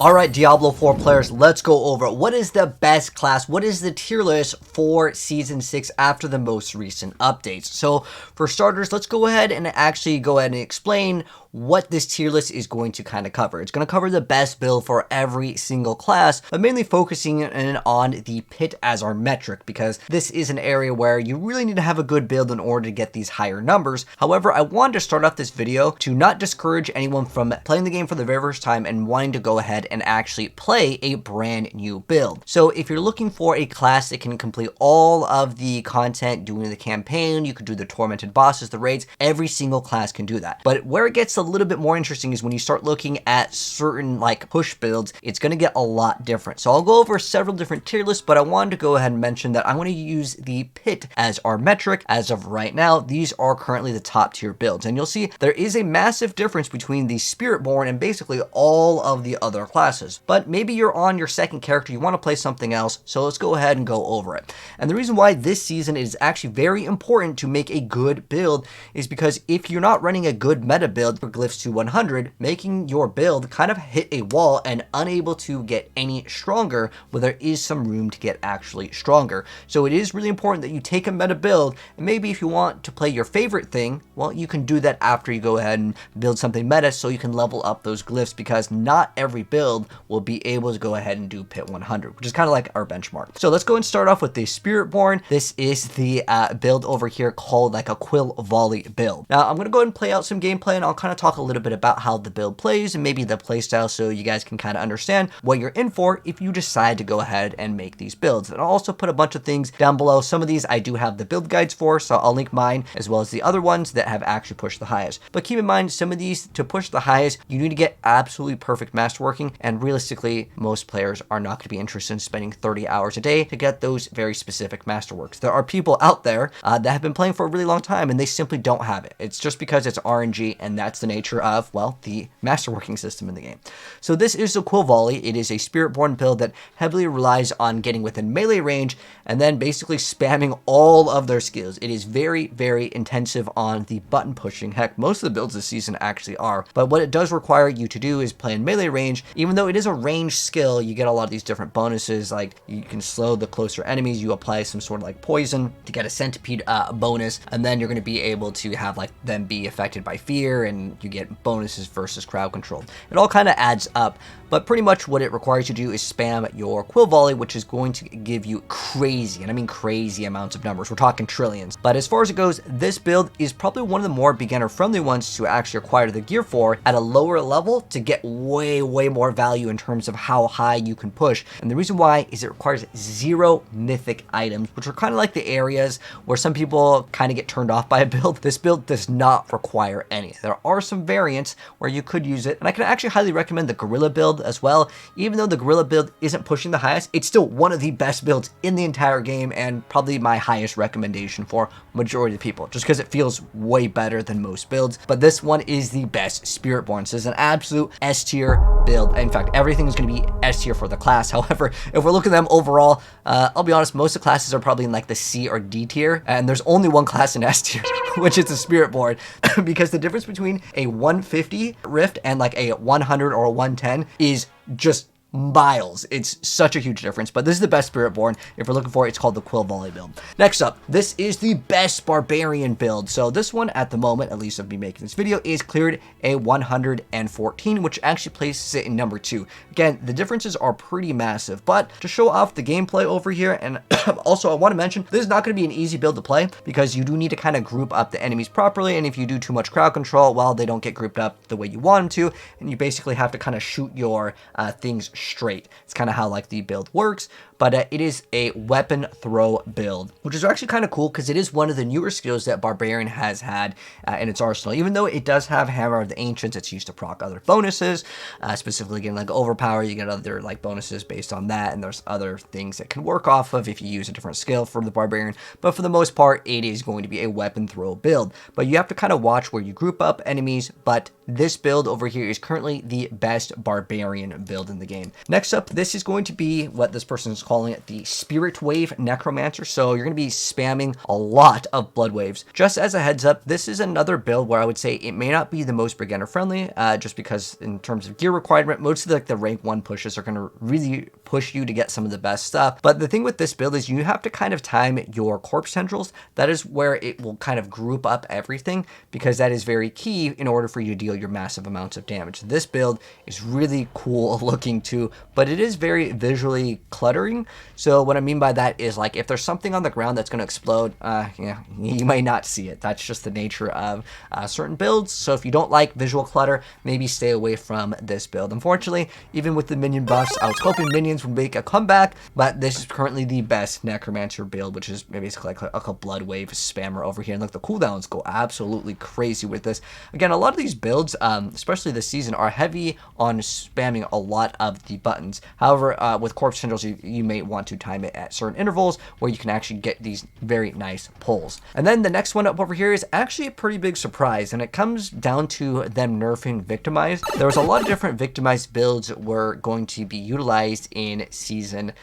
Alright, Diablo 4 players, let's go over what is the best class, what is the tier list for Season 6 after the most recent updates. So, for starters, let's go ahead and explain what this tier list is going to kind of cover. It's going to cover the best build for every single class, but mainly focusing in on the pit as our metric, because this is an area where you really need to have a good build in order to get these higher numbers. However, I wanted to start off this video to not discourage anyone from playing the game for the very first time and wanting to go ahead and actually play a brand new build. So if you're looking for a class that can complete all of the content doing the campaign, you could do the tormented bosses, the raids, every single class can do that. But where it gets a little bit more interesting is when you start looking at certain like push builds, it's going to get a lot different. So I'll go over several different tier lists, but I wanted to go ahead and mention that I'm going to use the pit as our metric. As of right now, these are currently the top tier builds, and you'll see there is a massive difference between the SpiritBorn and basically all of the other classes. But maybe you're on your second character, you want to play something else, so let's go ahead and go over it. And the reason why this season is actually very important to make a good build is because if you're not running a good meta build for glyphs to 100, making your build kind of hit a wall and unable to get any stronger, where there is some room to get actually stronger. So it is really important that you take a meta build, and maybe if you want to play your favorite thing, well, you can do that after you go ahead and build something meta so you can level up those glyphs, because not every build will be able to go ahead and do pit 100, which is kind of like our benchmark. So let's go and start off with the SpiritBorn. This is the build over here called like a quill volley build. Now I'm going to go ahead and play out some gameplay, and I'll kind of talk a little bit about how the build plays and maybe the playstyle, so you guys can kind of understand what you're in for if you decide to go ahead and make these builds. And I'll also put a bunch of things down below. Some of these I do have the build guides for, so I'll link mine as well as the other ones that have actually pushed the highest. But keep in mind, some of these, to push the highest, you need to get absolutely perfect masterworking, and realistically, most players are not going to be interested in spending 30 hours a day to get those very specific masterworks. There are people out there that have been playing for a really long time, and they simply don't have it. It's just because it's RNG, and that's the nature of, well, the masterworking system in the game. So this is the quill volley. It is a SpiritBorn build that heavily relies on getting within melee range and then basically spamming all of their skills. It is very, very intensive on the button pushing. Heck, most of the builds this season actually are. But what it does require you to do is play in melee range. Even though it is a range skill, you get a lot of these different bonuses, like you can slow the closer enemies, you apply some sort of like poison to get a centipede bonus, and then you're going to be able to have like them be affected by fear, and you get bonuses versus crowd control. It all kind of adds up, but pretty much what it requires you to do is spam your quill volley, which is going to give you crazy, and I mean crazy amounts of numbers. We're talking trillions. But as far as it goes, this build is probably one of the more beginner friendly ones to actually acquire the gear for at a lower level to get way more value in terms of how high you can push. And the reason why is it requires 0 mythic items, which are kind of like the areas where some people kind of get turned off by a build. This build does not require any. There are some variants where you could use it, and I can actually highly recommend the gorilla build as well. Even though the gorilla build isn't pushing the highest, it's still one of the best builds in the entire game, and probably my highest recommendation for majority of people, just because it feels way better than most builds. But this one is the best SpiritBorn. This is an absolute S tier build. In fact, everything is going to be S tier for the class. However, if we're looking at them overall, I'll be honest, most of the classes are probably in like the C or D tier, and there's only one class in S tier, which is the SpiritBorn, because the difference between a 150 rift and like a 100 or a 110 is just miles. It's such a huge difference, but this is the best SpiritBorn. If we're looking for it, it's called the quill volley build. Next up, this is the best Barbarian build. So this one at the moment, at least of me making this video, is cleared a 114, which actually places it in number 2. Again, the differences are pretty massive, but to show off the gameplay over here, and also I want to mention, this is not going to be an easy build to play, because you do need to kind of group up the enemies properly, and if you do too much crowd control, well, they don't get grouped up the way you want them to, and you basically have to kind of shoot your things straight. It's kind of how like the build works, but it is a weapon throw build, which is actually kind of cool because it is one of the newer skills that Barbarian has had in its arsenal. Even though it does have Hammer of the Ancients, it's used to proc other bonuses, specifically getting like Overpower, you get other like bonuses based on that, and there's other things that can work off of if you use a different skill for the Barbarian, but for the most part, it is going to be a weapon throw build. But you have to kind of watch where you group up enemies, but this build over here is currently the best Barbarian build in the game. Next up, this is going to be what this person is calling it, the Spirit Wave Necromancer. So you're going to be spamming a lot of blood waves. Just as a heads up, this is another build where I would say it may not be the most beginner friendly, just because in terms of gear requirement, most of the rank 1 pushes are going to really push you to get some of the best stuff. But the thing with this build is you have to kind of time your corpse tendrils. That is where it will kind of group up everything, because that is very key in order for you to deal your massive amounts of damage. This build is really cool looking too, but it is very visually cluttering. So what I mean by that is, like, if there's something on the ground that's going to explode, yeah, you might not see it. That's just the nature of certain builds. So if you don't like visual clutter, maybe stay away from this build. Unfortunately, even with the minion buffs, I was hoping minions would make a comeback, but this is currently the best Necromancer build, which is basically like a blood wave spammer over here. And look, the cooldowns go absolutely crazy with this. Again, a lot of these builds, especially this season, are heavy on spamming a lot of the buttons. However, with corpse tendrils, you may want to time it at certain intervals where you can actually get these very nice pulls. And then the next one up over here is actually a pretty big surprise, and it comes down to them nerfing Victimize. There was a lot of different Victimize builds were going to be utilized in Season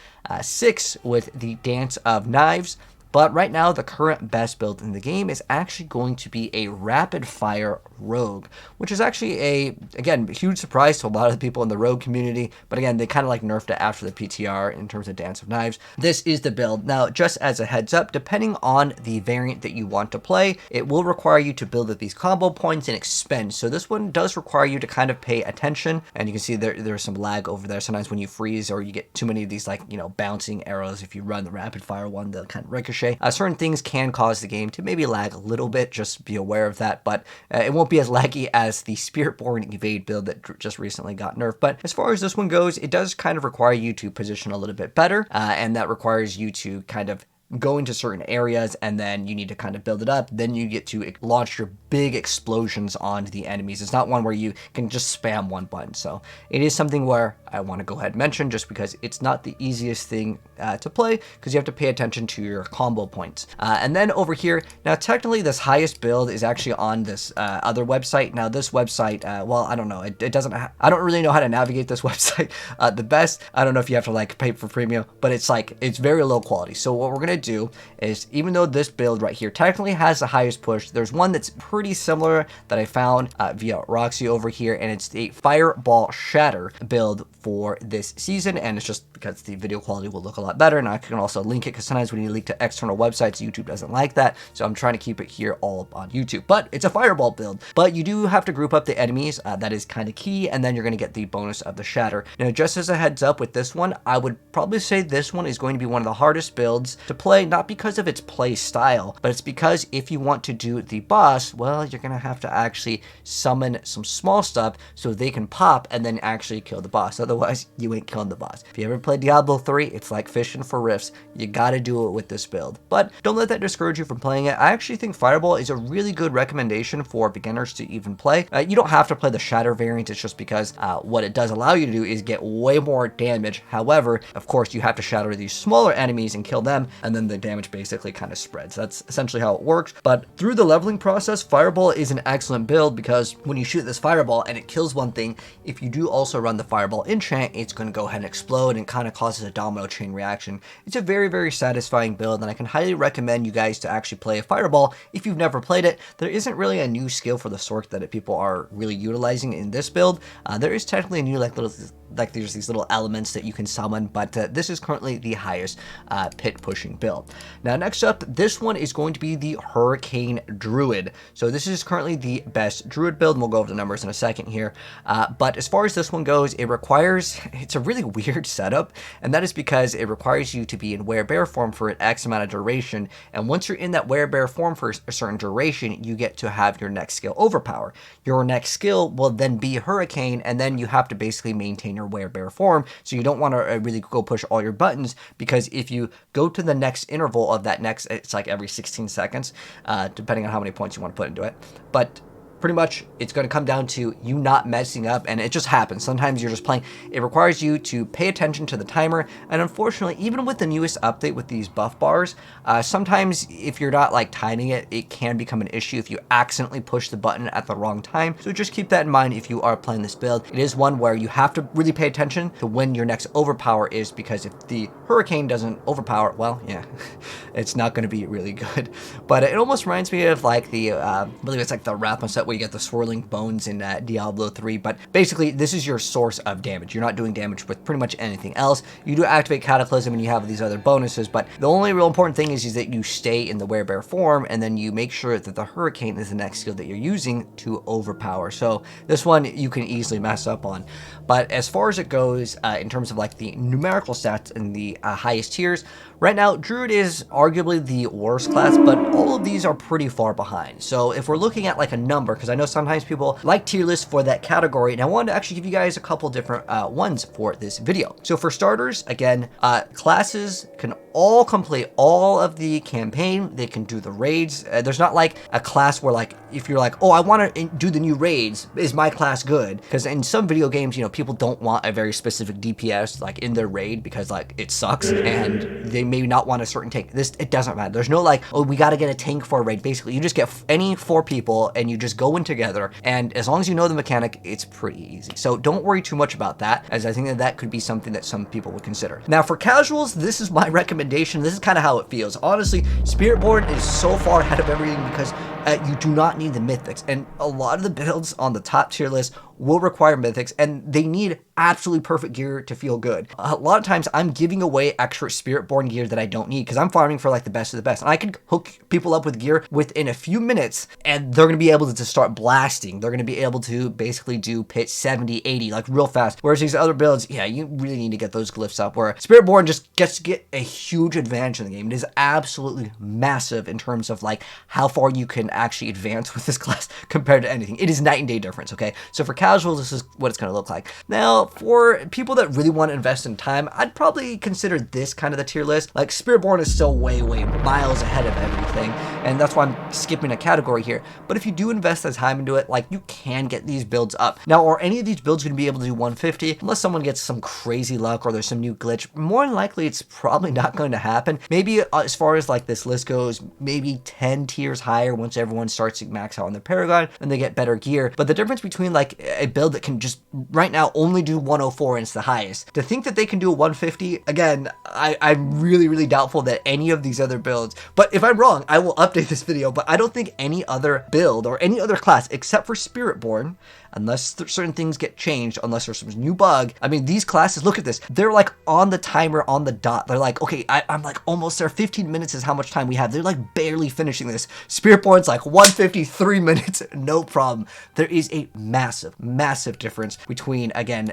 6 with the Dance of Knives. But right now, the current best build in the game is actually going to be a rapid fire rogue, which is actually again, huge surprise to a lot of the people in the rogue community. But again, they kind of like nerfed it after the PTR in terms of Dance of Knives. This is the build. Now, just as a heads up, depending on the variant that you want to play, it will require you to build up these combo points and expend. So this one does require you to kind of pay attention. And you can see there's some lag over there. Sometimes when you freeze or you get too many of these, like, you know, bouncing arrows, if you run the rapid fire one, they'll kind of ricochet. Certain things can cause the game to maybe lag a little bit, just be aware of that, but it won't be as laggy as the SpiritBorn Evade build that just recently got nerfed. But as far as this one goes, it does kind of require you to position a little bit better, and that requires you to kind of go into certain areas, and then you need to kind of build it up. Then you get to launch your big explosions on the enemies. It's not one where you can just spam one button. So it is something where I want to go ahead and mention, just because it's not the easiest thing to play, because you have to pay attention to your combo points. And then over here, now technically this highest build is actually on this other website. Now this website, well, I don't know. It doesn't, I don't really know how to navigate this website the best. I don't know if you have to like pay for premium, but it's like, it's very low quality. So what we're going to do is, even though this build right here technically has the highest push, there's one that's pretty similar that I found via Roxy over here, and it's the Fireball Shatter build for this season. And it's just because the video quality will look a lot better, and I can also link it, because sometimes when you link to external websites, YouTube doesn't like that. So I'm trying to keep it here all up on YouTube. But it's a fireball build, but you do have to group up the enemies. That is kind of key, and then you're going to get the bonus of the shatter. Now, just as a heads up with this one, I would probably say this one is going to be one of the hardest builds to play, not because of its play style, but it's because if you want to do the boss, well, you're going to have to actually summon some small stuff so they can pop and then actually kill the boss. Otherwise, you ain't killing the boss. If you ever played Diablo 3, it's like fishing for rifts. You got to do it with this build. But don't let that discourage you from playing it. I actually think Fireball is a really good recommendation for beginners to even play. You don't have to play the Shatter variant. It's just because what it does allow you to do is get way more damage. However, of course, you have to shatter these smaller enemies and kill them, and then the damage basically kind of spreads. That's essentially how it works. But through the leveling process, Fireball is an excellent build, because when you shoot this fireball and it kills one thing, if you do also run the Fireball enchant, it's going to go ahead and explode and kind of causes a domino chain reaction. It's a very, very satisfying build, and I can highly recommend you guys to actually play a Fireball if you've never played it. There isn't really a new skill for the Sorc that people are really utilizing in this build. There is technically a new there's these little elements that you can summon, but this is currently the highest pit pushing build. Now, next up, this one is going to be the Hurricane Druid. So this is currently the best Druid build, and we'll go over the numbers in a second here. But as far as this one goes, it's a really weird setup, and that is because it requires you to be in Werebear form for an X amount of duration, and once you're in that Werebear form for a certain duration, you get to have your next skill overpower. Your next skill will then be Hurricane, and then you have to basically maintain your Werebear form, so you don't want to really go push all your buttons, because if you go to the next interval of that next, it's like every 16 seconds, depending on how many points you want to put into it. But pretty much it's going to come down to you not messing up, and it just happens. Sometimes you're just playing. It requires you to pay attention to the timer, and unfortunately, even with the newest update with these buff bars, sometimes if you're not like timing it, it can become an issue if you accidentally push the button at the wrong time. So just keep that in mind if you are playing this build. It is one where you have to really pay attention to when your next overpower is, because if the hurricane doesn't overpower, well, yeah, it's not going to be really good. But it almost reminds me of like the, I believe it's like the Rapma set where you get the swirling bones in Diablo 3. But basically, this is your source of damage. You're not doing damage with pretty much anything else. You do activate Cataclysm and you have these other bonuses, but the only real important thing is that you stay in the werebear form, and then you make sure that the hurricane is the next skill that you're using to overpower. So this one you can easily mess up on. But as far as it goes, in terms of like the numerical stats in the highest tiers, right now Druid is arguably the worst class, but all of these are pretty far behind. So if we're looking at like a number, because I know sometimes people like tier lists for that category, and I wanted to actually give you guys a couple different ones for this video. So for starters, again, classes can all complete all of the campaign. They can do the raids. There's not like a class where like, if you're like, oh, I want to do the new raids, is my class good? Because in some video games, you know, people don't want a very specific DPS like in their raid because like it sucks, and they may not want a certain tank. This, it doesn't matter. There's no like, oh, we got to get a tank for a raid. Basically, you just get any 4 people and you just go in together, and as long as you know the mechanic, it's pretty easy. So don't worry too much about that, as I think that that could be something that some people would consider. Now for casuals, this is my recommendation. This is kind of how it feels. Honestly, SpiritBorn is so far ahead of everything because you do not need the mythics, and a lot of the builds on the top tier list will require mythics, and they need absolutely perfect gear to feel good. A lot of times I'm giving away extra SpiritBorn gear that I don't need because I'm farming for like the best of the best, and I can hook people up with gear within a few minutes and they're going to be able to just start blasting. They're going to be able to basically do pit 70, 80 like real fast, whereas these other builds, yeah, you really need to get those glyphs up, where SpiritBorn just gets to get a huge advantage in the game. It is absolutely massive in terms of like how far you can actually advance with this class compared to anything. It is night and day difference, okay? So for casuals, this is what it's going to look like. Now, for people that really want to invest in time, I'd probably consider this kind of the tier list. Like, SpiritBorn is still way miles ahead of everything, and that's why I'm skipping a category here. But if you do invest the time into it, like, you can get these builds up. Now, are any of these builds going to be able to do 150? Unless someone gets some crazy luck or there's some new glitch, more than likely it's probably not going to happen. Maybe as far as like this list goes, maybe 10 tiers higher once everyone starts to max out on their Paragon and they get better gear. But the difference between like a build that can just right now only do 104 and it's the highest, to think that they can do a 150, again, I'm really doubtful that any of these other builds, but if I'm wrong, I will update this video, but I don't think any other build or any other class except for SpiritBorn, unless certain things get changed, unless there's some new bug. I mean, these classes, look at this. They're like on the timer, on the dot. They're like, okay, I'm like almost there. 15 minutes is how much time we have. They're like barely finishing this. SpiritBorn's like 153 minutes, no problem. There is a massive difference between, again,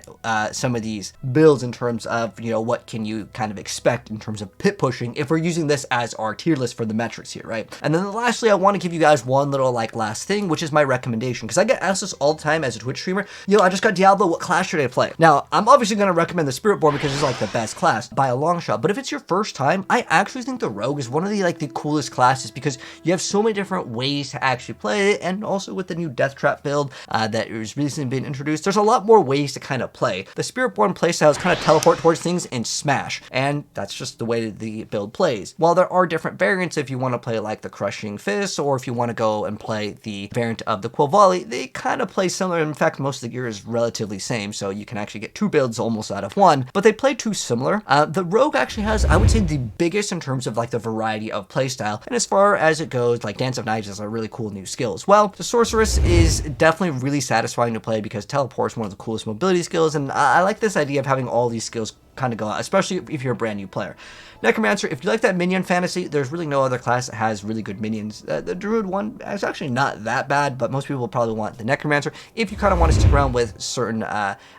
some of these builds in terms of, you know, what can you kind of expect in terms of pit pushing if we're using this as our tier list for the metrics here, right? And then lastly, I want to give you guys one little like last thing, which is my recommendation, because I get asked this all the time as a Twitch streamer. Yo, I just got Diablo, what class should I play? Now, I'm obviously going to recommend the SpiritBorn because it's like the best class by a long shot, but if it's your first time, I actually think the Rogue is one of the like the coolest classes because you have so many different ways to actually play it, and also with the new Death Trap build that has recently been introduced, there's a lot more ways to kind of play. The SpiritBorn playstyle is kind of teleport towards things and smash, and that's just the way the build plays. While there are different variants if you want to play like the Crushing Fist, or if you want to go and play the variant of the Quill Volley, they kind of play similar. In fact, most of the gear is relatively same, so you can actually get 2 builds almost out of 1, but they play too similar. The Rogue actually has, I would say, the biggest in terms of like the variety of playstyle, and as far as it goes, like Dance of Nights is a really cool new skill as well. The Sorceress is definitely really satisfying to play because Teleport is one of the coolest mobility skills, and I like this idea of having all these skills kind of go out, especially if you're a brand new player. Necromancer, if you like that minion fantasy, there's really no other class that has really good minions. The Druid one is actually not that bad, but most people probably want the Necromancer if you kind of want to stick around with certain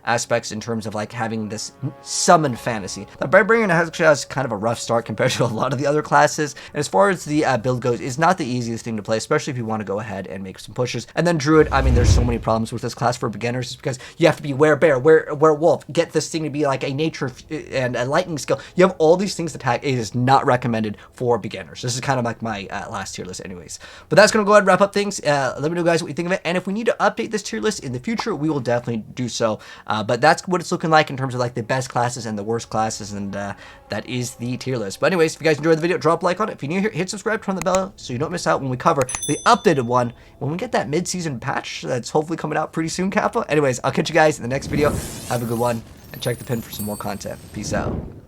aspects in terms of like having this summon fantasy. The Barbarian actually has kind of a rough start compared to a lot of the other classes, and as far as the build goes, it's not the easiest thing to play, especially if you want to go ahead and make some pushes. And then Druid, I mean, there's so many problems with this class for beginners because you have to be werebear, werewolf, get this thing to be like a nature and a lightning skill. You have all these things to attack. It is not recommended for beginners. This is kind of like my last tier list anyways. But that's going to go ahead and wrap up things. Let me know, guys, what you think of it. And if we need to update this tier list in the future, we will definitely do so. But that's what it's looking like in terms of like the best classes and the worst classes. And that is the tier list. But anyways, if you guys enjoyed the video, drop a like on it. If you're new here, hit subscribe, turn on the bell so you don't miss out when we cover the updated one. When we get that mid-season patch that's hopefully coming out pretty soon, Kappa. Anyways, I'll catch you guys in the next video. Have a good one. And check the pin for some more content. Peace out.